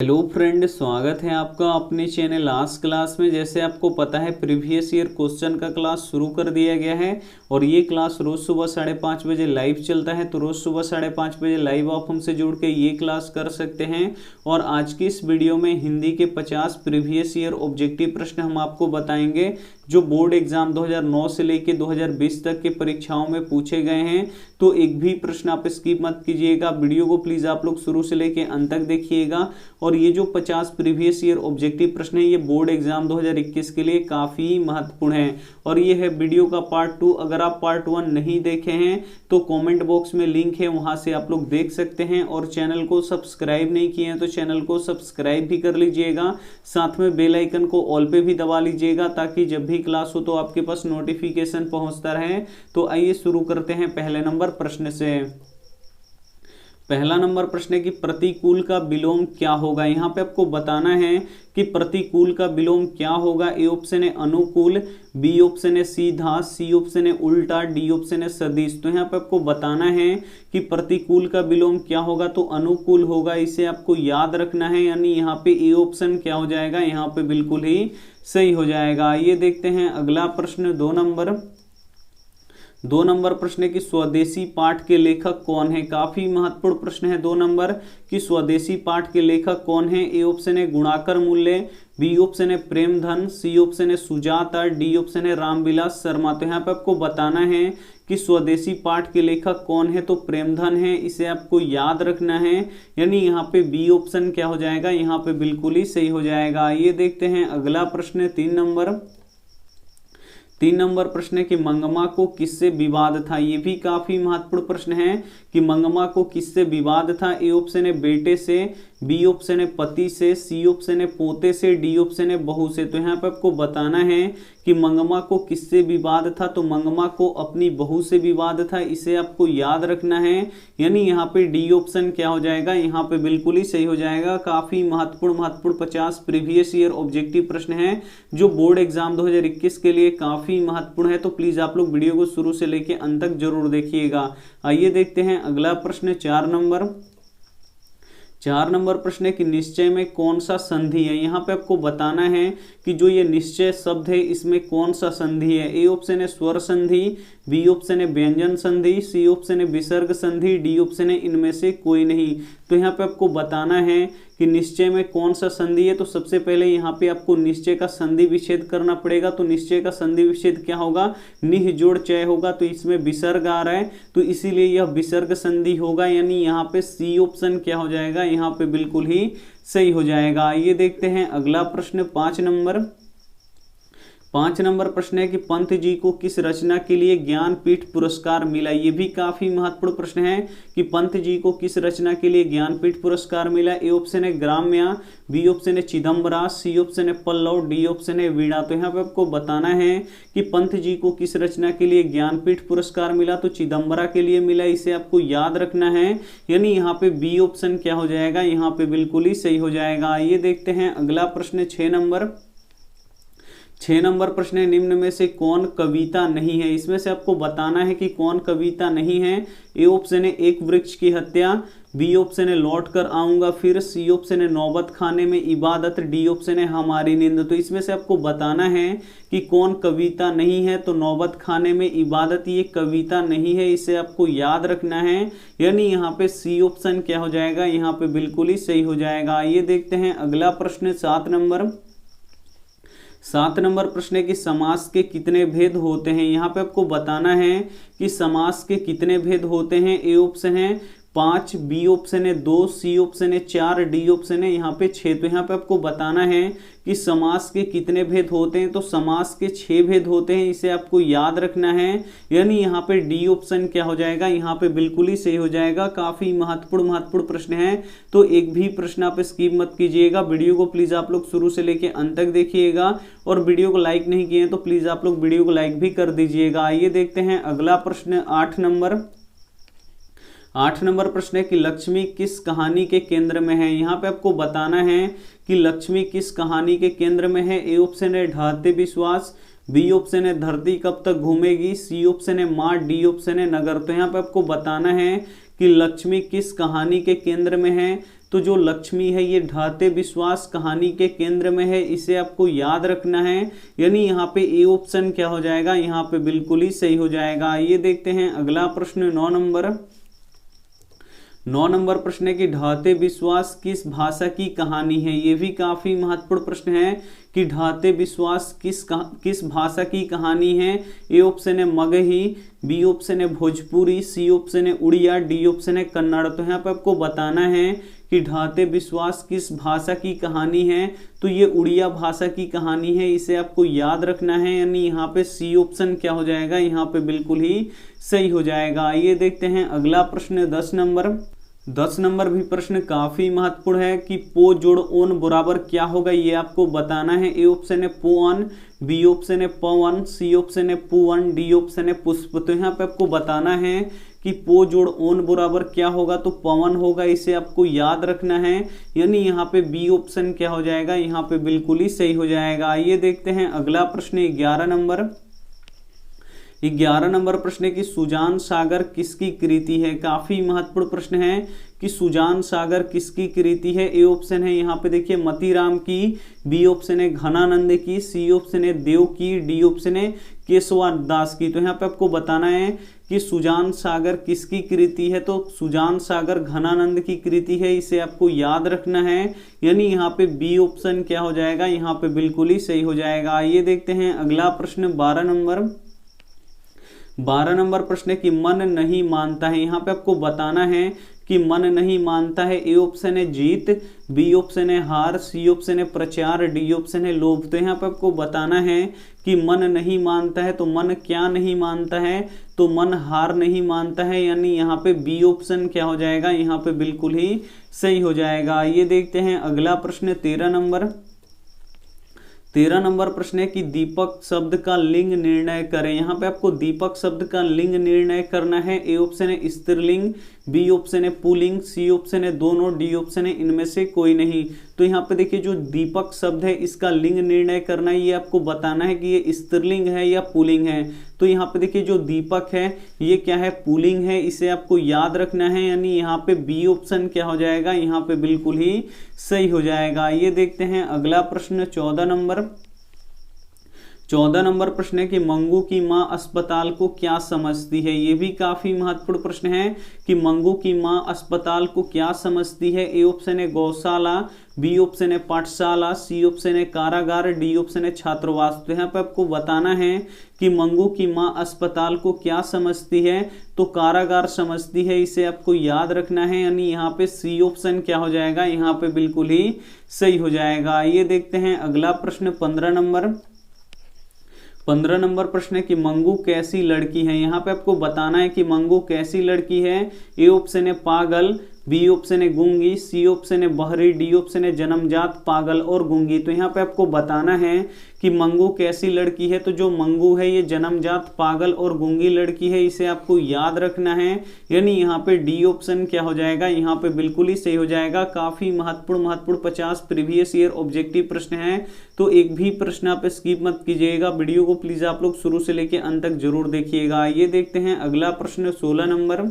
Hello friend, स्वागत है आपका अपने चैनल लास्ट क्लास में। जैसे आपको पता है प्रीवियस ईयर क्वेश्चन का क्लास शुरू कर दिया गया है और ये क्लास रोज़ सुबह 5:30 बजे लाइव चलता है। तो रोज़ सुबह 5:30 बजे लाइव आप हमसे जुड़ के ये क्लास कर सकते हैं। और आज की इस वीडियो में हिंदी के 50 प्रीवियस ईयर ऑब्जेक्टिव प्रश्न हम आपको बताएंगे जो बोर्ड एग्जाम 2009 से लेकर 2020 तक के परीक्षाओं में पूछे गए हैं। तो एक भी प्रश्न आप स्किप मत कीजिएगा, वीडियो को प्लीज़ आप लोग शुरू से लेकर अंत तक देखिएगा। और ये जो 50 प्रीवियस ईयर ऑब्जेक्टिव प्रश्न है ये बोर्ड एग्जाम 2021 के लिए काफ़ी महत्वपूर्ण है। और ये है वीडियो का पार्ट 2। अगर आप पार्ट 1 नहीं देखे हैं तो कमेंट बॉक्स में लिंक है, वहां से आप लोग देख सकते हैं। और चैनल को सब्सक्राइब नहीं किए हैं तो चैनल को सब्सक्राइब भी कर लीजिएगा, साथ में बेल आइकन को ऑल पे भी दबा लीजिएगा ताकि जब भी क्लास हो तो आपके पास नोटिफिकेशन पहुंचता रहे। तो आइए शुरू करते हैं पहले नंबर प्रश्न से। पहला नंबर प्रश्न है कि प्रतिकूल का विलोम क्या होगा। यहाँ पे आपको बताना है कि प्रतिकूल का विलोम क्या होगा। ए ऑप्शन है अनुकूल, बी ऑप्शन है सीधा, सी ऑप्शन है उल्टा, डी ऑप्शन है सदिश। तो यहाँ पे आपको बताना है कि प्रतिकूल का विलोम क्या होगा, तो अनुकूल होगा, इसे आपको याद रखना है। यानी यहाँ पे ए ऑप्शन क्या हो जाएगा, यहाँ पे बिल्कुल ही सही हो जाएगा। ये देखते हैं अगला प्रश्न, 2 नंबर प्रश्न है कि स्वदेशी पाठ के लेखक कौन है। काफी महत्वपूर्ण प्रश्न है 2 नंबर कि स्वदेशी पाठ के लेखक कौन है। ए ऑप्शन है गुणाकर मूल्य, बी ऑप्शन है प्रेमधन, सी ऑप्शन है सुजाता, डी ऑप्शन है रामविलास शर्मा। तो यहाँ पे आपको बताना है कि स्वदेशी पाठ के लेखक कौन है, तो प्रेमधन है, इसे आपको याद रखना है। यानी यहाँ पे बी ऑप्शन क्या हो जाएगा, यहाँ पे बिल्कुल ही सही हो जाएगा। ये देखते हैं अगला प्रश्न, 3 नंबर प्रश्न है कि मंगमा को किससे विवाद था। ये भी काफी महत्वपूर्ण प्रश्न है कि मंगमा को किससे विवाद था। ए ऑप्शन है बेटे से, बी ऑप्शन है पति से, सी ऑप्शन है पोते से, डी ऑप्शन है बहू से। तो यहाँ पे आपको बताना है कि मंगमा को किससे विवाद था, तो मंगमा को अपनी बहू से विवाद था, इसे आपको याद रखना है। यानी यहाँ पे डी ऑप्शन क्या हो जाएगा, यहाँ पे बिल्कुल ही सही हो जाएगा। काफी महत्वपूर्ण 50 प्रीवियस ईयर ऑब्जेक्टिव प्रश्न है जो बोर्ड एग्जाम 2021 के लिए काफी महत्वपूर्ण है। तो प्लीज आप लोग वीडियो को शुरू से लेकर अंत तक जरूर देखिएगा। आइए देखते हैं अगला प्रश्न, 4 नंबर प्रश्न है कि निश्चय में कौन सा संधि है। यहाँ पे आपको बताना है कि जो ये निश्चय शब्द है इसमें कौन सा संधि है। ए ऑप्शन है स्वर संधि, बी ऑप्शन है व्यंजन संधि, सी ऑप्शन है विसर्ग संधि, डी ऑप्शन है इनमें से कोई नहीं। तो यहाँ पे आपको बताना है कि निश्चय में कौन सा संधि है। तो सबसे पहले यहाँ पे आपको निश्चय का संधि विच्छेद करना पड़ेगा। तो निश्चय का संधि विच्छेद क्या होगा, निह जोड़ चय होगा, तो इसमें विसर्ग आ रहा है तो इसीलिए यह विसर्ग संधि होगा। यानी यहाँ पे सी ऑप्शन क्या हो जाएगा, यहाँ पे बिल्कुल ही सही हो जाएगा। ये देखते हैं अगला प्रश्न, 5 नंबर प्रश्न है कि पंत जी को किस रचना के लिए ज्ञानपीठ पुरस्कार मिला। ये भी काफी महत्वपूर्ण प्रश्न है कि पंत जी को किस रचना के लिए ज्ञानपीठ पुरस्कार मिला। ए ऑप्शन है ग्राम्या, बी ऑप्शन है चिदम्बरा, सी ऑप्शन है पल्लव, डी ऑप्शन है वीणा। तो यहाँ पे आपको बताना है कि पंत जी को किस रचना के लिए ज्ञानपीठ पुरस्कार मिला, तो चिदम्बरा के लिए मिला, इसे आपको याद रखना है। यानी यहाँ पे बी ऑप्शन क्या हो जाएगा, यहाँ पे बिल्कुल ही सही हो जाएगा। ये देखते हैं अगला प्रश्न, 6 नंबर प्रश्न है निम्न में से कौन कविता नहीं है। इसमें से आपको बताना है कि कौन कविता नहीं है। ए ऑप्शन है एक वृक्ष की हत्या, बी ऑप्शन है लौट कर आऊंगा फिर, सी ऑप्शन है नौबत खाने में इबादत, डी ऑप्शन है हमारी नींद। तो इसमें से आपको बताना है कि कौन कविता नहीं है, तो नौबत खाने में इबादत ये कविता नहीं है, इसे आपको याद रखना है। यानी यहाँ पे सी ऑप्शन क्या हो जाएगा, यहाँ पे बिल्कुल ही सही हो जाएगा। ये देखते हैं अगला प्रश्न, 7 नंबर प्रश्न है कि समास के कितने भेद होते हैं। यहाँ पे आपको बताना है कि समास के कितने भेद होते हैं। ए ऑप्शन है 5, बी ऑप्शन है 2, सी ऑप्शन है 4, डी ऑप्शन है यहाँ पे 6। तो यहाँ पे आपको बताना है कि समास के कितने भेद होते हैं, तो समास के 6 भेद होते हैं, इसे आपको याद रखना है। यानी यहाँ पे डी ऑप्शन क्या हो जाएगा, यहाँ पे बिल्कुल ही सही हो जाएगा। काफी महत्वपूर्ण प्रश्न है, तो एक भी प्रश्न आप स्किप मत कीजिएगा। वीडियो को प्लीज आप लोग शुरू से लेके अंत तक देखिएगा और वीडियो को लाइक नहीं किए तो प्लीज आप लोग वीडियो को लाइक भी कर दीजिएगा। आइए देखते हैं अगला प्रश्न, 8 नंबर प्रश्न है कि लक्ष्मी किस कहानी के केंद्र में है। यहाँ पे आपको बताना है कि लक्ष्मी किस कहानी के केंद्र में है। ए ऑप्शन है ढाते विश्वास, बी ऑप्शन है धरती कब तक घूमेगी, सी ऑप्शन है माँ, डी ऑप्शन है नगर। तो यहाँ पे आपको बताना है कि लक्ष्मी किस कहानी के केंद्र में है। तो जो लक्ष्मी है ये ढाते विश्वास कहानी के केंद्र में है, इसे आपको याद रखना है। यानी यहाँ पे ए ऑप्शन क्या हो जाएगा, यहाँ पे बिल्कुल ही सही हो जाएगा। ये देखते हैं अगला प्रश्न 9 नंबर प्रश्न है कि ढाते विश्वास किस भाषा की कहानी है। ये भी काफी महत्वपूर्ण प्रश्न है कि ढाते विश्वास किस भाषा की कहानी है। ए ऑप्शन है मगही, बी ऑप्शन है भोजपुरी, सी ऑप्शन है उड़िया, डी ऑप्शन है कन्नड़। तो यहाँ पे आपको बताना है कि ढाते विश्वास किस भाषा की कहानी है, तो ये उड़िया भाषा की कहानी है, इसे आपको याद रखना है। यानी यहाँ पे सी ऑप्शन क्या हो जाएगा, यहाँ पे बिल्कुल ही सही हो जाएगा। ये देखते हैं अगला प्रश्न 10 नंबर भी प्रश्न काफी महत्वपूर्ण है कि पो जोड़ ओन बराबर क्या होगा, ये आपको बताना है। ए ऑप्शन है पोअन, बी ऑप्शन है पवन, सी ऑप्शन है पुवन, डी ऑप्शन है पुष्प। तो यहाँ पे आपको बताना है कि पो जोड़ ओन बराबर क्या होगा, तो पवन होगा, इसे आपको याद रखना है। यानी यहाँ पे बी ऑप्शन क्या हो जाएगा, यहाँ पे बिल्कुल ही सही हो जाएगा। ये देखते हैं अगला प्रश्न 11 नंबर प्रश्न है कि सुजान सागर किसकी कृति है। काफी महत्वपूर्ण प्रश्न है कि सुजान सागर किसकी कृति है। ए ऑप्शन है यहाँ पे देखिए मतीराम की, बी ऑप्शन है घनानंद की, सी ऑप्शन है देव की, डी ऑप्शन है केशवदास की। तो यहाँ पे आपको बताना है कि सुजान सागर किसकी कृति है, तो सुजान सागर घनानंद की कृति है, इसे आपको याद रखना है। यानी यहाँ पे बी ऑप्शन क्या हो जाएगा, यहाँ पे बिल्कुल ही सही हो जाएगा। ये देखते हैं अगला प्रश्न 12 नंबर प्रश्न है कि मन नहीं मानता है। यहाँ पे आपको बताना है कि मन नहीं मानता है। ए ऑप्शन है जीत, बी ऑप्शन है हार, सी ऑप्शन है प्रचार, डी ऑप्शन है लोभ। तो यहाँ पे आपको बताना है कि मन नहीं मानता है, तो मन क्या नहीं मानता है, तो मन हार नहीं मानता है। यानी यहाँ पे बी ऑप्शन क्या हो जाएगा, यहाँ पे बिल्कुल ही सही हो जाएगा। ये देखते हैं अगला प्रश्न 13 नंबर प्रश्न है कि दीपक शब्द का लिंग निर्णय करें। यहाँ पे आपको दीपक शब्द का लिंग निर्णय करना है। ए ऑप्शन है स्त्रीलिंग, बी ऑप्शन है पुल्लिंग, सी ऑप्शन है दोनों, डी ऑप्शन है इनमें से कोई नहीं। तो यहाँ पे देखिए जो दीपक शब्द है इसका लिंग निर्णय करना है, ये आपको बताना है कि ये स्त्रीलिंग है या पुल्लिंग है। तो यहाँ पे देखिए जो दीपक है ये क्या है, पुल्लिंग है, इसे आपको याद रखना है। यानी यहाँ पे बी ऑप्शन क्या हो जाएगा, यहाँ पे बिल्कुल ही सही हो जाएगा। ये देखते हैं अगला प्रश्न 14 नंबर प्रश्न है कि मंगू की मां अस्पताल को क्या समझती है। ये भी काफी महत्वपूर्ण प्रश्न है कि मंगू की मां अस्पताल को क्या समझती है। ए ऑप्शन है गौशाला, बी ऑप्शन है पाठशाला, सी ऑप्शन है कारागार, डी ऑप्शन है छात्रावास। तो यहाँ पे आपको बताना है कि मंगू की मां अस्पताल को क्या समझती है, तो कारागार समझती है, इसे आपको याद रखना है। यानी यहाँ पे सी ऑप्शन क्या हो जाएगा, यहाँ पे बिल्कुल ही सही हो जाएगा। ये देखते हैं अगला प्रश्न 15 नंबर प्रश्न है कि मंगू कैसी लड़की है। यहाँ पे आपको बताना है कि मंगू कैसी लड़की है। ए ऑप्शन है पागल, बी ऑप्शन है गूंगी, सी ऑप्शन है बहरी, डी ऑप्शन है जन्मजात पागल और गूंगी। तो यहाँ पे आपको बताना है कि मंगू कैसी लड़की है, तो जो मंगू है ये जन्मजात पागल और गूंगी लड़की है, इसे आपको याद रखना है। यानी यहाँ पे डी ऑप्शन क्या हो जाएगा, यहाँ पे बिल्कुल ही सही हो जाएगा। काफी महत्वपूर्ण 50 प्रीवियस ईयर ऑब्जेक्टिव प्रश्न है, तो एक भी प्रश्न आप स्किप मत कीजिएगा। वीडियो को प्लीज आप लोग शुरू से लेकर अंत तक जरूर देखिएगा। ये देखते हैं अगला प्रश्न 16 नंबर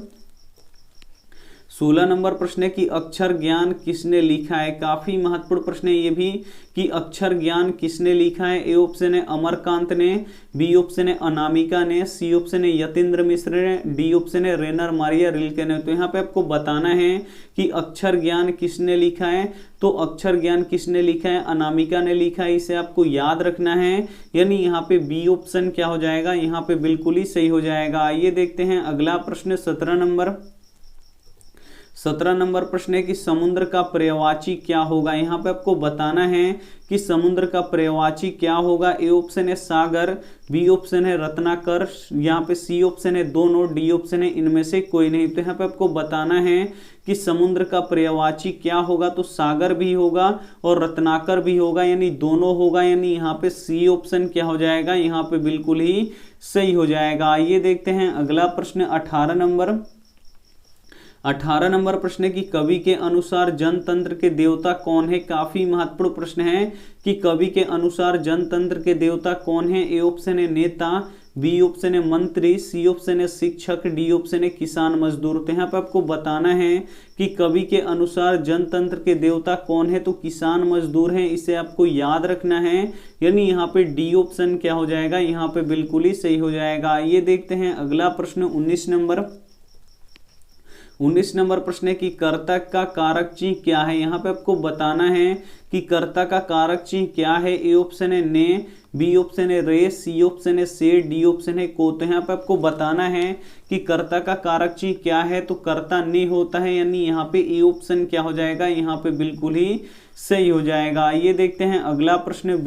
प्रश्न है कि अक्षर ज्ञान किसने लिखा है। काफी महत्वपूर्ण प्रश्न है ये भी कि अक्षर ज्ञान किसने लिखा है। ए ऑप्शन है अमरकांत ने, बी ऑप्शन है अनामिका ने, सी ऑप्शन है यतीन्द्र मिश्र ने, डी ऑप्शन है रेनर मारिया रिल्के ने। तो यहाँ पे आपको बताना है कि अक्षर ज्ञान किसने लिखा है, तो अक्षर ज्ञान किसने लिखा है, अनामिका ने लिखा है, इसे आपको याद रखना है। यानी यहाँ पे बी ऑप्शन क्या हो जाएगा, यहाँ पे बिल्कुल ही सही हो जाएगा। ये देखते हैं अगला प्रश्न 17 नंबर प्रश्न है कि समुद्र का पर्यायवाची क्या होगा। यहाँ पे आपको बताना है कि समुद्र का पर्यायवाची क्या होगा। ए ऑप्शन है सागर, बी ऑप्शन है रत्नाकर, यहाँ पे सी ऑप्शन है दोनों, डी ऑप्शन है इनमें से कोई नहीं। तो यहाँ पे आपको बताना है कि समुद्र का पर्यायवाची क्या होगा, तो सागर भी होगा और रत्नाकर भी होगा, यानी दोनों होगा। यानी यहाँ पे सी ऑप्शन क्या हो जाएगा, यहाँ पे बिल्कुल ही सही हो जाएगा। ये देखते हैं अगला प्रश्न 18 नंबर प्रश्न है कि कवि के अनुसार जनतंत्र के देवता कौन है। काफी महत्वपूर्ण प्रश्न है कि कवि के अनुसार जनतंत्र के देवता कौन है। ए ऑप्शन है नेता, बी ऑप्शन है मंत्री, सी ऑप्शन है शिक्षक, डी ऑप्शन है किसान मजदूर। तो यहाँ पे आपको बताना है कि कवि के अनुसार जनतंत्र के देवता कौन है, तो किसान मजदूर हैं, इसे आपको याद रखना है। यानी यहाँ पे डी ऑप्शन क्या हो जाएगा, यहाँ पे बिल्कुल ही सही हो जाएगा। ये देखते हैं अगला प्रश्न 19 नंबर प्रश्न है कि कर्ता का कारक चिन्ह क्या है। यहाँ पे आपको बताना है कि कर्ता का कारक चिन्ह क्या है। ए ऑप्शन है ने, बी ऑप्शन है रे, सी ऑप्शन है से, डी ऑप्शन है को। तो यहाँ पे आपको बताना है कि कर्ता का कारक चिन्ह क्या है, तो कर्ता ने होता है, यानी यहाँ पे ए ऑप्शन क्या हो जाएगा, यहाँ पे बिल्कुल ही सही हो जाएगा। ये देखते हैं अगला प्रश्न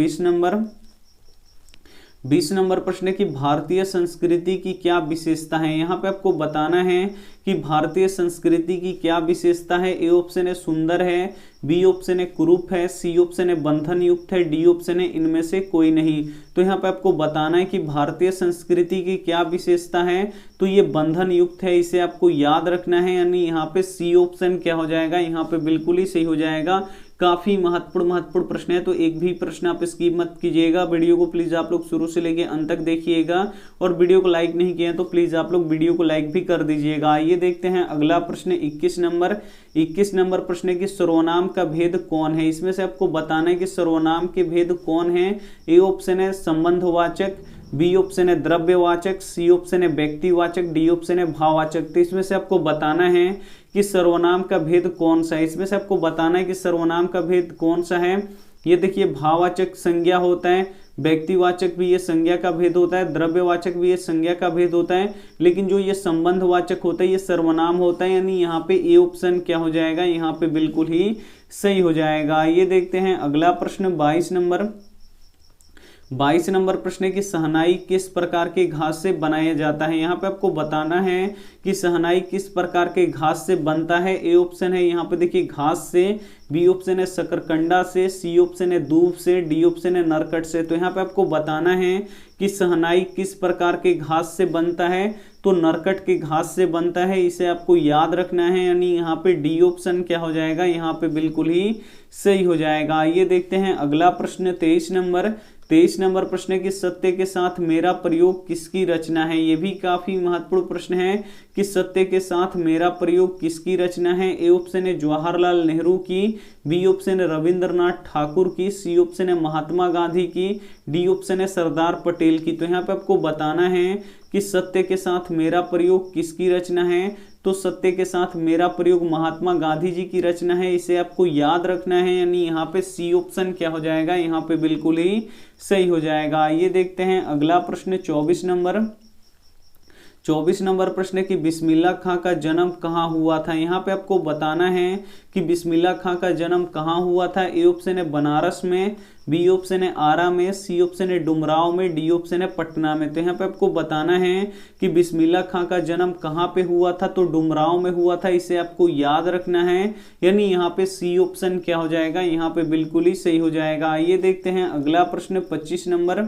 20 नंबर प्रश्न है कि भारतीय संस्कृति की क्या विशेषता है। यहाँ पे आपको बताना है कि भारतीय संस्कृति की क्या विशेषता है। ए ऑप्शन है सुंदर है, बी ऑप्शन है कुरूप है, सी ऑप्शन है बंधन युक्त है, डी ऑप्शन है इनमें से कोई नहीं। तो यहाँ पे आपको बताना है कि भारतीय संस्कृति की क्या विशेषता है, तो ये बंधन युक्त है, इसे आपको याद रखना है। यानी यहाँ पे सी ऑप्शन क्या हो जाएगा, यहाँ पे बिल्कुल ही सही हो जाएगा। काफी महत्वपूर्ण प्रश्न है, तो एक भी प्रश्न आप स्किप मत कीजिएगा। वीडियो को प्लीज आप लोग शुरू से लेके अंत तक देखिएगा, और वीडियो को लाइक नहीं किए तो प्लीज आप लोग वीडियो को लाइक भी कर दीजिएगा। ये देखते हैं अगला प्रश्न 21 नंबर प्रश्न है कि सर्वनाम का भेद कौन है। इसमें से आपको बताना है कि सर्वनाम के भेद कौन है। ए ऑप्शन है संबंधवाचक, बी ऑप्शन है द्रव्यवाचक, सी ऑप्शन है व्यक्तिवाचक, डी ऑप्शन है भाववाचक। तो इसमें से आपको बताना है कि सर्वनाम का भेद कौन सा है। इसमें से आपको बताना है कि सर्वनाम का भेद कौन सा है। ये देखिए भाववाचक संज्ञा होता है, व्यक्तिवाचक भी ये संज्ञा का भेद होता है, द्रव्यवाचक भी ये संज्ञा का भेद होता है, लेकिन जो ये संबंधवाचक होता है ये सर्वनाम होता है। यानी यहाँ पे ए ऑप्शन क्या हो जाएगा, यहाँ पे बिल्कुल ही सही हो जाएगा। ये देखते हैं अगला प्रश्न 22 नंबर प्रश्न है कि शहनाई किस प्रकार के घास से बनाया जाता है। यहाँ पे आपको बताना है कि शहनाई किस प्रकार के घास से बनता है। ए ऑप्शन है यहाँ पे देखिए घास से, बी ऑप्शन है शकरकंडा से, सी ऑप्शन है दूब से, डी ऑप्शन है नरकट से। तो यहाँ पे आपको बताना है कि शहनाई किस प्रकार के घास से बनता है, तो नरकट के घास से बनता है, इसे आपको याद रखना है। यानी यहाँ पे डी ऑप्शन क्या हो जाएगा, यहाँ पे बिल्कुल ही सही हो जाएगा। ये देखते हैं अगला प्रश्न 23 नंबर प्रश्न है कि सत्य के साथ मेरा प्रयोग किसकी रचना है। ये भी काफी महत्वपूर्ण प्रश्न है कि सत्य के साथ मेरा प्रयोग किसकी रचना है। ए ऑप्शन है जवाहरलाल नेहरू की, बी ऑप्शन है रविंद्रनाथ ठाकुर की, सी ऑप्शन है महात्मा गांधी की, डी ऑप्शन है सरदार पटेल की। तो यहाँ पे आपको बताना है कि सत्य के साथ मेरा प्रयोग किसकी रचना है, तो सत्य के साथ मेरा प्रयोग महात्मा गांधी जी की रचना है, इसे आपको याद रखना है। यानी यहाँ पे सी ऑप्शन क्या हो जाएगा, यहाँ पे बिल्कुल ही सही हो जाएगा। ये देखते हैं अगला प्रश्न 24 नंबर प्रश्न है कि बिस्मिल्लाह खां का जन्म कहाँ हुआ था। यहाँ पे आपको बताना है कि बिस्मिल्लाह खां का जन्म कहाँ हुआ था। ए ऑप्शन है बनारस में, बी ऑप्शन है आरा में, सी ऑप्शन है डुमराव में, डी ऑप्शन है पटना में। तो यहाँ पे आपको बताना है कि बिस्मिल्लाह खां का जन्म कहाँ पे हुआ था, तो डुमराव में हुआ था, इसे आपको याद रखना है। यानी यहाँ पे सी ऑप्शन क्या हो जाएगा, यहाँ पे बिल्कुल ही सही हो जाएगा। ये देखते हैं अगला प्रश्न 25 नंबर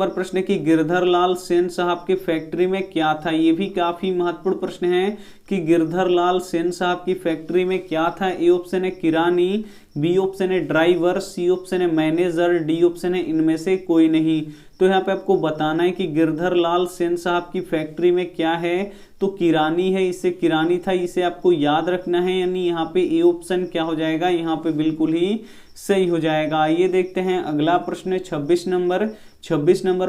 प्रश्न की गिरधर लाल सेन साहब की फैक्ट्री में क्या था। ये भी काफी महत्वपूर्ण प्रश्न है कि गिरधर लाल सेन साहब की फैक्ट्री में क्या था। ए ऑप्शन है किरानी, बी ऑप्शन है ड्राइवर, सी ऑप्शन है मैनेजर, डी ऑप्शन है इनमें से कोई नहीं। तो यहाँ पे आपको बताना है कि गिरधर लाल सेन साहब की फैक्ट्री में क्या है, तो किरानी है, इसे किरानी था, इसे आपको याद रखना है। यानी यहाँ पे ए ऑप्शन क्या हो जाएगा, यहाँ पे बिल्कुल ही सही हो जाएगा। ये देखते हैं अगला प्रश्न 26 नंबर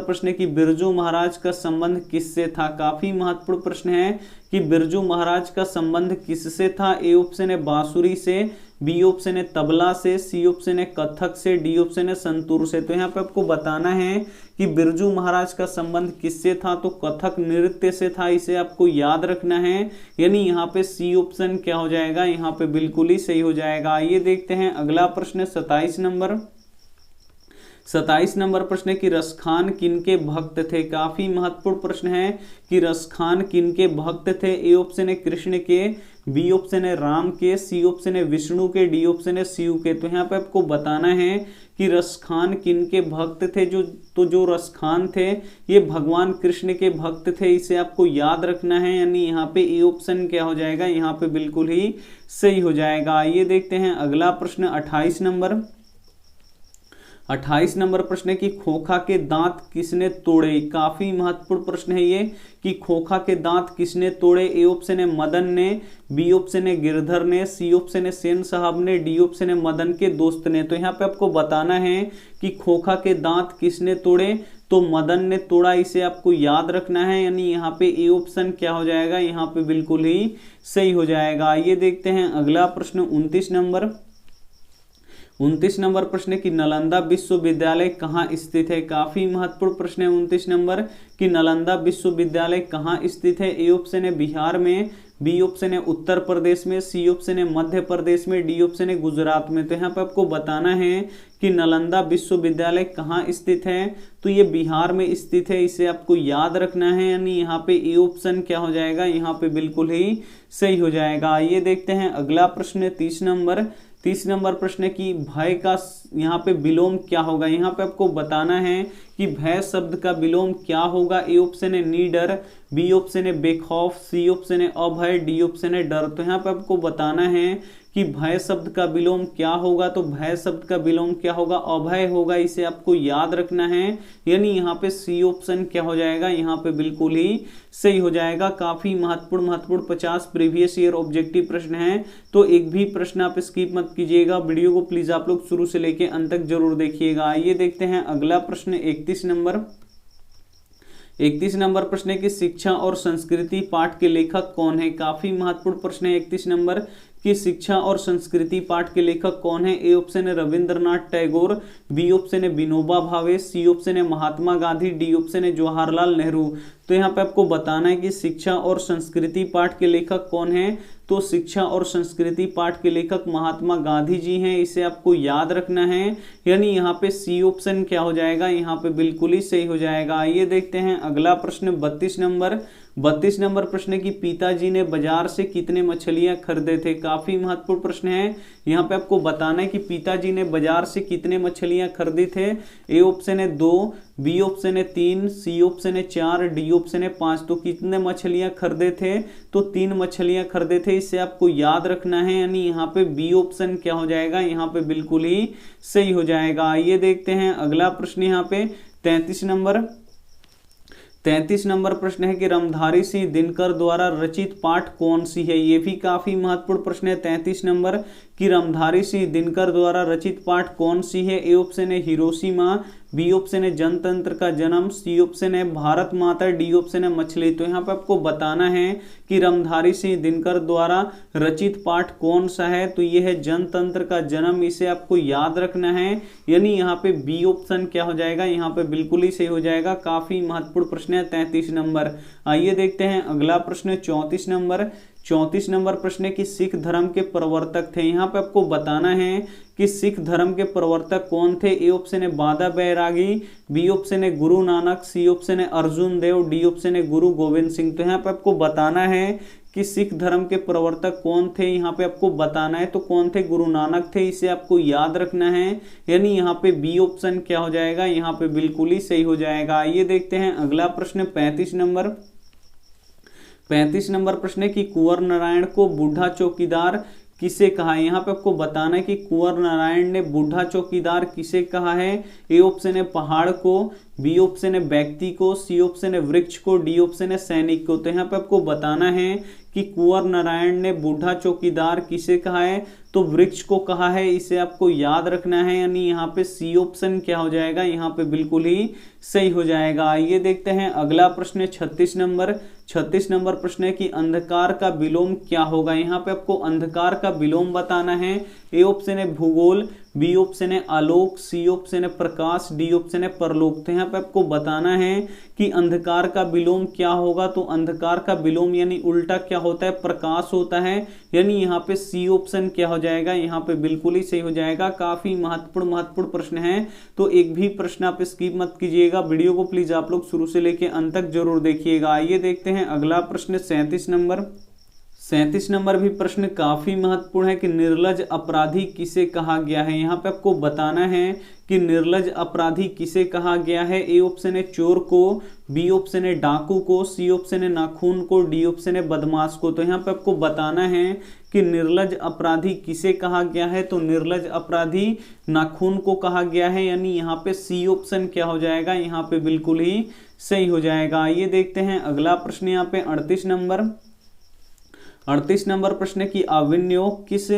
प्रश्न की बिरजू महाराज का संबंध किससे था। काफी महत्वपूर्ण प्रश्न है कि बिरजू महाराज का संबंध किससे था। ए ऑप्शन है बांसुरी से, बी ऑप्शन है तबला से, सी ऑप्शन है कथक से, डी ऑप्शन है संतूर से। तो यहाँ पे आपको बताना है कि बिरजू महाराज का संबंध किससे था, तो कथक नृत्य से था, इसे आपको याद रखना है। यानी यहाँ पे सी ऑप्शन क्या हो जाएगा, यहाँ पे बिल्कुल ही सही हो जाएगा। ये देखते हैं अगला प्रश्न 27 नंबर प्रश्न की रसखान किनके भक्त थे। काफी महत्वपूर्ण प्रश्न है कि रसखान किनके भक्त थे। ए ऑप्शन है कृष्ण के, बी ऑप्शन है राम के, सी ऑप्शन है विष्णु के, डी ऑप्शन है शिव के। तो यहाँ पे आपको बताना है कि रसखान किनके भक्त थे। जो रसखान थे ये भगवान कृष्ण के भक्त थे, इसे आपको याद रखना है। यानी यहाँ पे ए ऑप्शन क्या हो जाएगा, यहाँ पे बिल्कुल ही सही हो जाएगा। ये देखते हैं अगला प्रश्न 28 28 नंबर प्रश्न है कि खोखा के दांत किसने तोड़े। काफी महत्वपूर्ण प्रश्न है ये कि खोखा के दांत किसने तोड़े। ए ऑप्शन है मदन ने, बी ऑप्शन है गिरधर ने, सी ऑप्शन है सेन साहब ने, डी ऑप्शन है मदन के दोस्त ने। तो यहाँ पे आपको बताना है कि खोखा के दांत किसने तोड़े, तो मदन ने तोड़ा, इसे आपको याद रखना है। यानी यहाँ पे ए ऑप्शन क्या हो जाएगा, यहाँ पे बिल्कुल ही सही हो जाएगा। आइए देखते हैं अगला प्रश्न 29 नंबर प्रश्न है कि नालंदा विश्वविद्यालय कहाँ स्थित है। काफी महत्वपूर्ण प्रश्न है 29 नंबर कि नालंदा विश्वविद्यालय कहाँ स्थित है। ए ऑप्शन है बिहार में, बी ऑप्शन है उत्तर प्रदेश में, सी ऑप्शन है मध्य प्रदेश में, डी ऑप्शन है गुजरात में। तो यहाँ पे आपको बताना है कि नालंदा विश्वविद्यालय कहाँ स्थित है, तो ये बिहार में स्थित है, इसे आपको याद रखना है। यानी यहाँ पे ए ऑप्शन क्या हो जाएगा, यहाँ पे बिल्कुल ही सही हो जाएगा। आइए देखते हैं अगला प्रश्न 30 नंबर प्रश्न की भय का यहाँ पे विलोम क्या होगा। यहाँ पे आपको बताना है कि भय शब्द का विलोम क्या होगा। ए ऑप्शन है निडर, बी ऑप्शन है बेखौफ, सी ऑप्शन है अभय, डी ऑप्शन है डर। तो यहाँ पे आपको बताना है कि भय शब्द का विलोम क्या होगा, तो भय शब्द का विलोम क्या होगा, अभय होगा, इसे आपको याद रखना है। यानी यहाँ पे सी ऑप्शन क्या हो जाएगा, यहाँ पे बिल्कुल ही सही हो जाएगा। काफी महत्वपूर्ण 50 प्रीवियस ईयर ऑब्जेक्टिव प्रश्न हैं, तो एक भी प्रश्न आप स्किप मत कीजिएगा। वीडियो को प्लीज आप लोग शुरू से लेके अंत तक जरूर देखिएगा। आइए देखते हैं अगला प्रश्न 31 नंबर प्रश्न है कि शिक्षा और संस्कृति पाठ के लेखक कौन है। काफी महत्वपूर्ण प्रश्न है 31 नंबर कि शिक्षा और संस्कृति पाठ के लेखक कौन है। ए ऑप्शन है रविंद्रनाथ टैगोर, बी ऑप्शन है विनोबा भावे, सी ऑप्शन है महात्मा गांधी, डी ऑप्शन है जवाहरलाल नेहरू। तो यहाँ पे आपको बताना है कि शिक्षा और संस्कृति पाठ के लेखक कौन है, तो शिक्षा और संस्कृति पाठ के लेखक महात्मा गांधी जी हैं, इसे आपको याद रखना है। यानी यहाँ पे सी ऑप्शन क्या हो जाएगा, यहाँ पे बिल्कुल ही सही हो जाएगा। आइए देखते हैं अगला प्रश्न 32 नंबर प्रश्न की पिताजी ने बाजार से कितने मछलियां खरीदे थे। काफी महत्वपूर्ण प्रश्न है। यहाँ पे आपको बताना है कि पिताजी ने बाजार से कितने मछलियां खरीदी थे। ए ऑप्शन है 2, बी ऑप्शन है 3, सी ऑप्शन है 4, डी ऑप्शन है 5। तो कितने मछलियां खरीदे थे, तो 3 मछलियां खरीदे थे, इसे आपको याद रखना है। यानी यहाँ पे बी ऑप्शन क्या हो जाएगा, यहाँ पे बिल्कुल ही सही हो जाएगा। आइए देखते हैं अगला प्रश्न यहाँ पे 33 नंबर प्रश्न है कि रामधारी सिंह दिनकर द्वारा रचित पाठ कौन सी है। ये भी काफी महत्वपूर्ण प्रश्न है 33 नंबर कि रामधारी सिंह दिनकर द्वारा रचित पाठ कौन सी है। ए ऑप्शन है हिरोशिमा, बी ऑप्शन है जनतंत्र का जन्म, सी ऑप्शन है भारत माता, डी ऑप्शन है मछली। तो यहाँ पे आपको बताना है कि रामधारी सिंह दिनकर द्वारा रचित पाठ कौन सा है, तो ये है जनतंत्र का जन्म, इसे आपको याद रखना है। यानी यहाँ पे बी ऑप्शन क्या हो जाएगा, यहाँ पे बिल्कुल ही सही हो जाएगा। काफी महत्वपूर्ण प्रश्न है 33 नंबर। आइए देखते हैं अगला प्रश्न 34 नंबर प्रश्न है कि सिख धर्म के प्रवर्तक थे। यहाँ पे आपको बताना है कि सिख धर्म के प्रवर्तक कौन थे। ए ऑप्शन है बादा बैरागी, बी ऑप्शन है गुरु नानक, सी ऑप्शन है अर्जुन देव, डी ऑप्शन है गुरु गोविंद सिंह। तो यहाँ पे आपको बताना है कि सिख धर्म के प्रवर्तक कौन थे। यहाँ पे आपको बताना है तो कौन थे, गुरु नानक थे, इसे आपको याद रखना है। यानी यहाँ पे बी ऑप्शन क्या हो जाएगा, यहाँ पे बिल्कुल ही सही हो जाएगा। आइए देखते हैं अगला प्रश्न 35 नंबर प्रश्न है कि कुंवर नारायण को बूढ़ा चौकीदार किसे कहा है। यहाँ पे आपको बताना है कि कुंवर नारायण ने बूढ़ा चौकीदार किसे कहा है। ए ऑप्शन है पहाड़ को, बी ऑप्शन है व्यक्ति को, सी ऑप्शन है वृक्ष को, डी ऑप्शन है सैनिक को। तो यहाँ पे आपको बताना है कि कुंवर नारायण ने बूढ़ा चौकीदार किसे कहा है, तो वृक्ष को कहा है, इसे आपको याद रखना है। यानी यहाँ पे सी ऑप्शन क्या हो जाएगा, यहाँ पे बिल्कुल ही सही हो जाएगा। आइए देखते हैं अगला प्रश्न 36 नंबर प्रश्न है कि अंधकार का विलोम क्या होगा। यहाँ पे आपको अंधकार का विलोम बताना है। ए ऑप्शन है भूगोल, बी ऑप्शन है आलोक, सी ऑप्शन है प्रकाश, डी ऑप्शन है परलोक। तो यहाँ पे आपको बताना है कि अंधकार का विलोम क्या होगा, तो अंधकार का विलोम यानी उल्टा क्या होता है, प्रकाश होता है। यानी यहाँ पे सी ऑप्शन क्या हो जाएगा, यहाँ पे बिल्कुल ही सही हो जाएगा। काफी महत्वपूर्ण प्रश्न है, तो एक भी प्रश्न आप स्किप मत कीजिएगा। वीडियो को प्लीज आप लोग शुरू से लेके अंत तक जरूर देखिएगा। आइए देखते हैं अगला प्रश्न 37 नंबर भी प्रश्न काफी महत्वपूर्ण है कि निर्लज अपराधी किसे कहा गया है। यहाँ पे आपको बताना है कि निर्लज अपराधी किसे कहा गया है। ए ऑप्शन है चोर को, बी ऑप्शन है डाकू को, सी ऑप्शन है नाखून को, डी ऑप्शन है बदमाश को। तो यहाँ पे आपको बताना है कि निर्लज अपराधी किसे कहा गया है, तो निर्लज अपराधी नाखून को कहा गया है, यानी यहाँ पे सी ऑप्शन क्या हो जाएगा, यहाँ पे बिल्कुल ही सही हो जाएगा। ये देखते हैं अगला प्रश्न यहाँ पे 38 नंबर प्रश्न है कि अविन्यो किस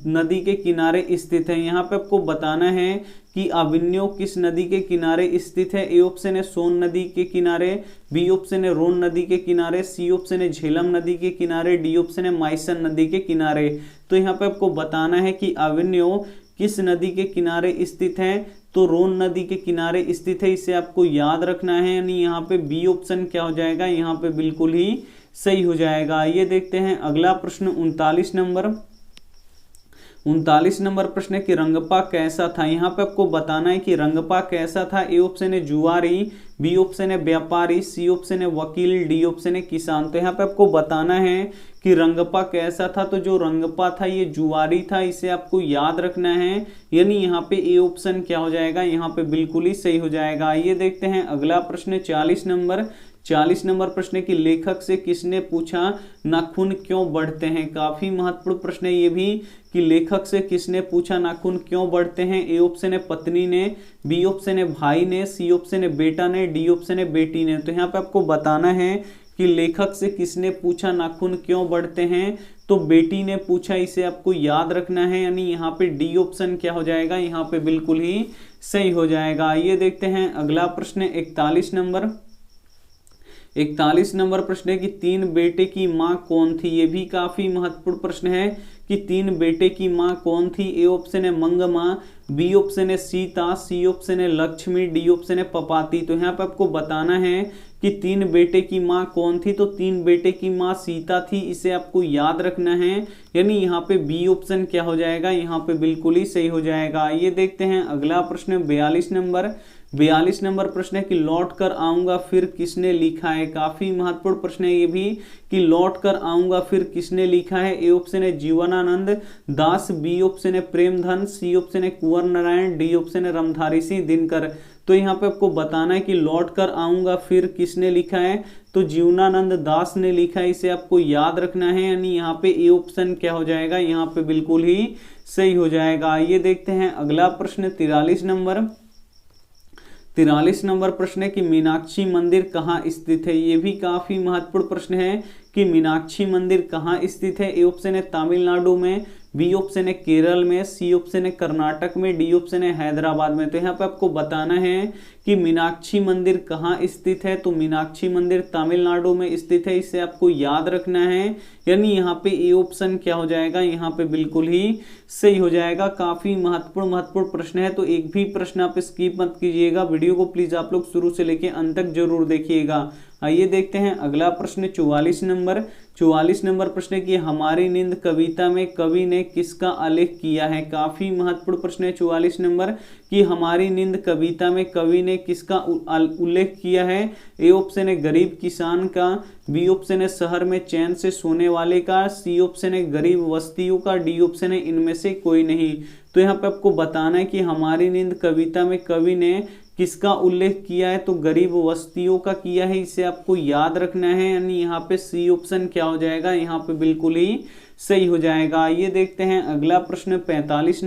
नदी के किनारे स्थित है। यहाँ पे आपको बताना है कि अविन्यो किस नदी के किनारे स्थित है। ए ऑप्शन है सोन नदी के किनारे, बी ऑप्शन है रोन नदी के किनारे, सी ऑप्शन है झेलम नदी के किनारे, डी ऑप्शन है माइसन नदी के किनारे। तो यहाँ पे आपको बताना है कि अविन्यो किस नदी के किनारे स्थित है, तो रोन नदी के किनारे स्थित है, इसे आपको याद रखना है, यानी यहाँ पे बी ऑप्शन क्या हो जाएगा, यहाँ पे बिल्कुल ही सही हो जाएगा। ये देखते हैं अगला प्रश्न 39 नंबर प्रश्न है कि रंगपा कैसा था। यहाँ पे आपको बताना है कि रंगपा कैसा था। ए ऑप्शन है जुआरी, बी ऑप्शन है व्यापारी, सी ऑप्शन है वकील, डी ऑप्शन है किसान। तो यहाँ पे आपको बताना है कि रंगपा कैसा था, तो जो रंगपा था ये जुआरी था, इसे आपको याद रखना है, यानी यहाँ पे ए ऑप्शन क्या हो जाएगा, यहाँ पे बिल्कुल ही सही हो जाएगा। ये देखते हैं अगला प्रश्न 40 नंबर प्रश्न है कि लेखक से किसने पूछा नाखून क्यों बढ़ते हैं। काफी महत्वपूर्ण प्रश्न है ये भी कि लेखक से किसने पूछा नाखून क्यों बढ़ते हैं। ए ऑप्शन है पत्नी ने, बी ऑप्शन है भाई ने, सी ऑप्शन है बेटा ने, डी ऑप्शन है बेटी ने। तो यहाँ पे आपको बताना है कि लेखक से किसने पूछा नाखून क्यों बढ़ते हैं, तो बेटी ने पूछा, इसे आपको याद रखना है, यानी यहाँ पे डी ऑप्शन क्या हो जाएगा, यहाँ पे बिल्कुल ही सही हो जाएगा। ये देखते हैं अगला प्रश्न 41 नंबर प्रश्न है कि 3 बेटे की मां कौन थी। ये भी काफी महत्वपूर्ण प्रश्न है कि 3 बेटे की मां कौन थी। ए ऑप्शन है मंगमा, बी ऑप्शन है सीता, सी ऑप्शन है लक्ष्मी, डी ऑप्शन है पपाती। तो यहाँ पे आपको बताना है कि 3 बेटे की मां कौन थी, तो 3 बेटे की मां सीता थी, इसे आपको याद रखना है, यानी यहाँ पे बी ऑप्शन क्या हो जाएगा, यहाँ पे बिल्कुल ही सही हो जाएगा। ये देखते हैं अगला प्रश्न 42 नंबर प्रश्न है कि लौट कर आऊंगा फिर किसने लिखा है। काफी महत्वपूर्ण प्रश्न है ये भी कि लौट कर आऊंगा फिर किसने लिखा है। ए ऑप्शन है जीवनानंद दास, बी ऑप्शन है प्रेमधन, सी ऑप्शन है कुंवर नारायण, डी ऑप्शन है रामधारी सिंह दिनकर। तो यहाँ पे आपको बताना है कि लौट कर आऊंगा फिर किसने लिखा है, तो जीवनानंद दास ने लिखा है, इसे आपको याद रखना है, यानी यहाँ पे ए ऑप्शन क्या हो जाएगा, यहाँ पे बिल्कुल ही सही हो जाएगा। ये देखते हैं अगला प्रश्न 43 नंबर प्रश्न है कि मीनाक्षी मंदिर कहाँ स्थित है। ये भी काफी महत्वपूर्ण प्रश्न है कि मीनाक्षी मंदिर कहाँ स्थित है। ए ऑप्शन है तमिलनाडु में, बी ऑप्शन है केरल में, सी ऑप्शन है कर्नाटक में, डी ऑप्शन है हैदराबाद में। तो यहाँ पे आपको बताना है कि मीनाक्षी मंदिर कहाँ स्थित है, तो मीनाक्षी मंदिर तमिलनाडु में स्थित है, इसे आपको याद रखना है, यानी यहाँ पे ए ऑप्शन क्या हो जाएगा, यहाँ पे बिल्कुल ही सही हो जाएगा। काफी महत्वपूर्ण प्रश्न है, तो एक भी प्रश्न आप स्किप मत कीजिएगा, वीडियो को प्लीज आप लोग शुरू से लेके अंत तक जरूर देखिएगा। आइए देखते हैं अगला प्रश्न 44 नंबर प्रश्न है कि हमारी नींद कविता में कवि ने किसका उल्लेख किया है। काफी महत्वपूर्ण प्रश्न है 44 नंबर कि हमारी नींद कविता में कवि ने किसका उल्लेख किया है। ए ऑप्शन है गरीब किसान का, बी ऑप्शन है शहर में चैन से सोने वाले का, सी ऑप्शन है गरीब बस्तियों का, डी ऑप्शन है इनमें से कोई नहीं। तो यहाँ पे आपको बताना है कि हमारी नींद कविता में कवि ने किसका उल्लेख किया है, तो गरीब बस्तियों का किया है, इसे आपको याद रखना है, यानी यहाँ पे सी ऑप्शन क्या हो जाएगा, यहाँ पे बिल्कुल ही सही हो जाएगा। ये देखते हैं अगला प्रश्न 45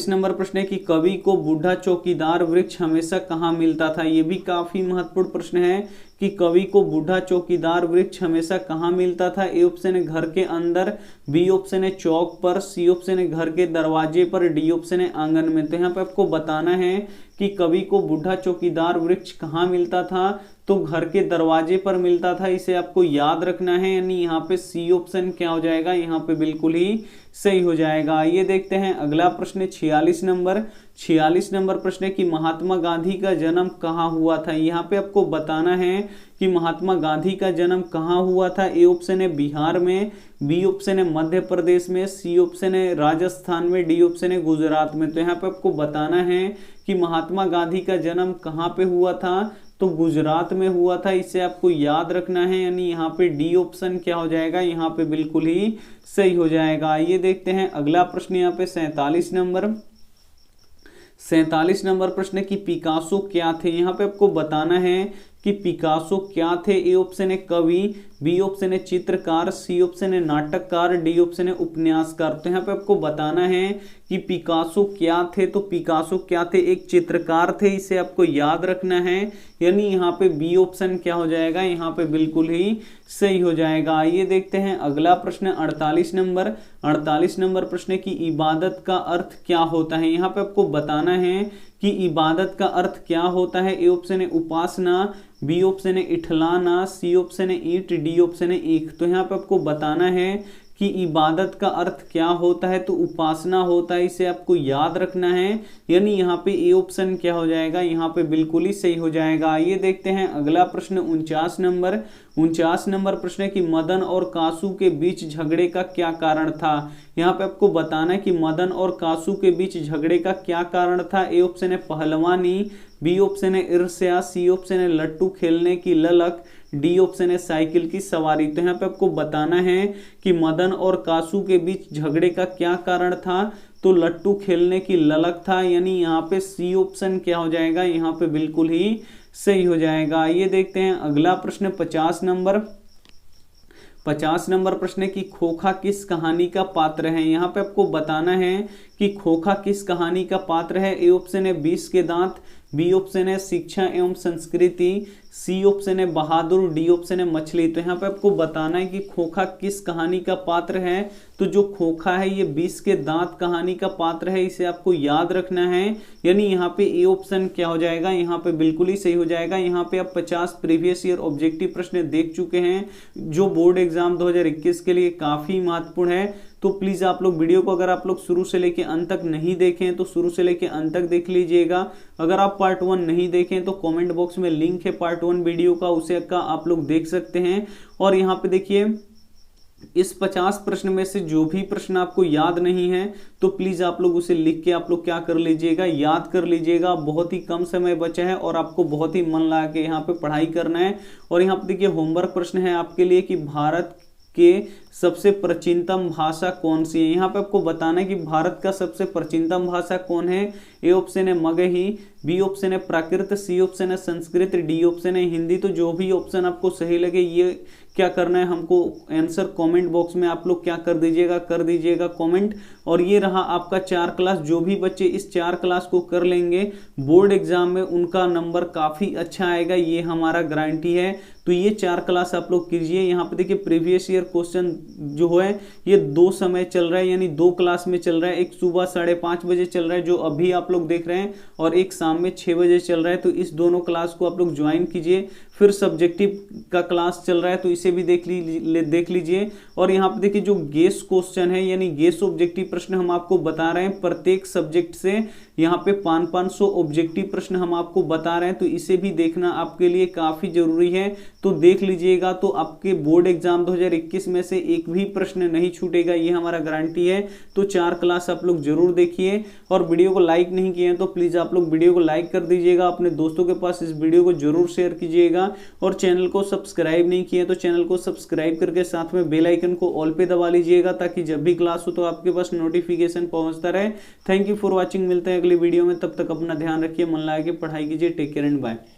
नंबर प्रश्न है कि कवि को बूढ़ा चौकीदार वृक्ष हमेशा कहाँ मिलता था। ये भी काफी महत्वपूर्ण प्रश्न है कि कवि को बूढ़ा चौकीदार वृक्ष हमेशा कहाँ मिलता था। ए ऑप्शन है घर के अंदर, बी ऑप्शन है चौक पर, सी ऑप्शन है घर के दरवाजे पर, डी ऑप्शन है आंगन में। तो यहाँ पे आपको बताना है कि कवि को बूढ़ा चौकीदार वृक्ष कहाँ मिलता था, तो घर के दरवाजे पर मिलता था, इसे आपको याद रखना है, यानी यहाँ पे सी ऑप्शन क्या हो जाएगा, यहाँ पे बिल्कुल ही सही हो जाएगा। ये देखते हैं अगला प्रश्न 46 नंबर प्रश्न है कि महात्मा गांधी का जन्म कहाँ हुआ था। यहाँ पे आपको बताना है कि महात्मा गांधी का जन्म कहाँ हुआ था। ए ऑप्शन है बिहार में, बी ऑप्शन है मध्य प्रदेश में, सी ऑप्शन है राजस्थान में, डी ऑप्शन है गुजरात में। तो यहाँ पे आपको बताना है कि महात्मा गांधी का जन्म कहाँ पे हुआ था, तो गुजरात में हुआ था, इसे आपको याद रखना है, यानी यहाँ पे डी ऑप्शन क्या हो जाएगा, यहाँ पे बिल्कुल ही सही हो जाएगा। ये देखते हैं अगला प्रश्न यहाँ पे 47 नंबर प्रश्न की पिकासो क्या थे। यहाँ पे आपको बताना है कि पिकासो क्या थे? ए ऑप्शन है कवि, बी ऑप्शन है चित्रकार, सी ऑप्शन है नाटककार, डी ऑप्शन है उपन्यासकार। तो यहाँ पे आपको बताना है कि पिकासो क्या थे। तो पिकासो क्या थे? एक चित्रकार थे, इसे आपको याद रखना है। यानी यहाँ पे बी ऑप्शन क्या हो जाएगा? यहाँ पे बिल्कुल ही सही हो जाएगा। आइए देखते हैं अगला प्रश्न 48 नंबर। 48 नंबर प्रश्न की इबादत का अर्थ क्या होता है? यहाँ पे आपको बताना है कि इबादत का अर्थ क्या होता है। ए ऑप्शन है उपासना, बी ऑप्शन है इठलाना, सी ऑप्शन है ईट, डी ऑप्शन है ईख। तो यहाँ पे आपको बताना है कि इबादत का अर्थ क्या होता है। तो उपासना होता है, इसे आपको याद रखना है। यानी यहाँ पे ए ऑप्शन क्या हो जाएगा? यहाँ पे बिल्कुल ही सही हो जाएगा। आइए देखते हैं अगला प्रश्न 49 नंबर। 49 नंबर प्रश्न है कि मदन और कासू के बीच झगड़े का क्या कारण था? यहाँ पे आपको बताना है कि मदन और कासू के बीच झगड़े का क्या कारण था। ए ऑप्शन है पहलवानी, बी ऑप्शन है ईर्ष्या, सी ऑप्शन है लट्टू खेलने की ललक, डी ऑप्शन है साइकिल की सवारी। तो यहाँ पे आपको बताना है कि मदन और कासू के बीच झगड़े का क्या कारण था। तो लट्टू खेलने की ललक था। यानी यहाँ पे सी ऑप्शन क्या हो जाएगा? यहाँ पे बिल्कुल ही सही हो जाएगा। ये देखते हैं अगला प्रश्न 50 नंबर। 50 नंबर प्रश्न है कि खोखा किस कहानी का पात्र है? यहाँ पे आपको बताना है कि खोखा किस कहानी का पात्र है। ए ऑप्शन है 20 के दांत, बी ऑप्शन है शिक्षा एवं संस्कृति, सी ऑप्शन है बहादुर, डी ऑप्शन है मछली। तो यहाँ पे आपको बताना है कि खोखा किस कहानी का पात्र है। तो जो खोखा है ये 20 के दांत कहानी का पात्र है, इसे आपको याद रखना है। यानी यहाँ पे ए ऑप्शन क्या हो जाएगा? यहाँ पे बिल्कुल ही सही हो जाएगा। यहाँ पे आप 50 प्रीवियस ईयर ऑब्जेक्टिव प्रश्न देख चुके हैं, जो बोर्ड एग्जाम 2021 के लिए काफी महत्वपूर्ण है। तो प्लीज आप लोग वीडियो को अगर आप लोग शुरू से लेके अंत तक नहीं देखें तो शुरू से लेके अंत तक देख लीजिएगा। अगर आप पार्ट 1 नहीं देखें तो कमेंट बॉक्स में लिंक है पार्ट 1 वीडियो का, उसे का आप लोग देख सकते हैं। और यहाँ पे देखिए इस 50 प्रश्न में से जो भी प्रश्न आपको याद नहीं है तो प्लीज आप लोग उसे लिख के आप लोग क्या कर लीजिएगा? याद कर लीजिएगा। बहुत ही कम समय बचा है और आपको बहुत ही मन लगा के यहाँ पे पढ़ाई करना है। और यहाँ पे देखिए होमवर्क प्रश्न है आपके लिए कि भारत के सबसे प्राचीनतम भाषा कौन सी है? यहाँ पे आपको बताना है कि भारत का सबसे प्राचीनतम भाषा कौन है। ए ऑप्शन है मगही, बी ऑप्शन है प्राकृत, सी ऑप्शन है संस्कृत, डी ऑप्शन है हिंदी। तो जो भी ऑप्शन आपको सही लगे ये क्या करना है हमको आंसर कमेंट बॉक्स में आप लोग क्या कर दीजिएगा कमेंट। और ये रहा आपका 4 क्लास। जो भी बच्चे इस 4 क्लास को कर लेंगे बोर्ड एग्जाम में उनका नंबर काफी अच्छा आएगा, ये हमारा गारंटी है। तो ये 4 क्लास आप लोग कीजिए। यहाँ पे देखिए प्रीवियस ईयर क्वेश्चन जो है ये 2 समय चल रहा है, यानी 2 क्लास में चल रहा है। एक सुबह 5:30 बजे चल रहा है जो अभी आप लोग देख रहे हैं, और एक शाम में 6 बजे चल रहा है। तो इस दोनों क्लास को आप लोग ज्वाइन कीजिए। फिर सब्जेक्टिव का क्लास चल रहा है तो इसे भी देख लीजिए। और यहाँ पे देखिए जो गेस क्वेश्चन है यानी गेस ऑब्जेक्टिव प्रश्न हम आपको बता रहे हैं प्रत्येक सब्जेक्ट से। यहाँ पे 500 ऑब्जेक्टिव प्रश्न हम आपको बता रहे हैं, तो इसे भी देखना आपके लिए काफी जरूरी है। तो देख लीजिएगा तो आपके बोर्ड एग्जाम 2021 में से एक भी प्रश्न नहीं छूटेगा, ये हमारा गारंटी है। तो 4 क्लास आप लोग जरूर देखिए। और वीडियो को लाइक नहीं किए हैं तो प्लीज आप लोग वीडियो को लाइक कर दीजिएगा, अपने दोस्तों के पास इस वीडियो को जरूर शेयर कीजिएगा। और चैनल को सब्सक्राइब नहीं किए तो चैनल को सब्सक्राइब करके साथ में बेल आइकन को ऑल पे दबा लीजिएगा, ताकि जब भी क्लास हो तो आपके पास नोटिफिकेशन पहुंचता रहे। Thank you for watching. मिलते हैं अगली वीडियो में, तब तक अपना ध्यान रखिए, मन लगा के पढ़ाई कीजिए। Take care and bye.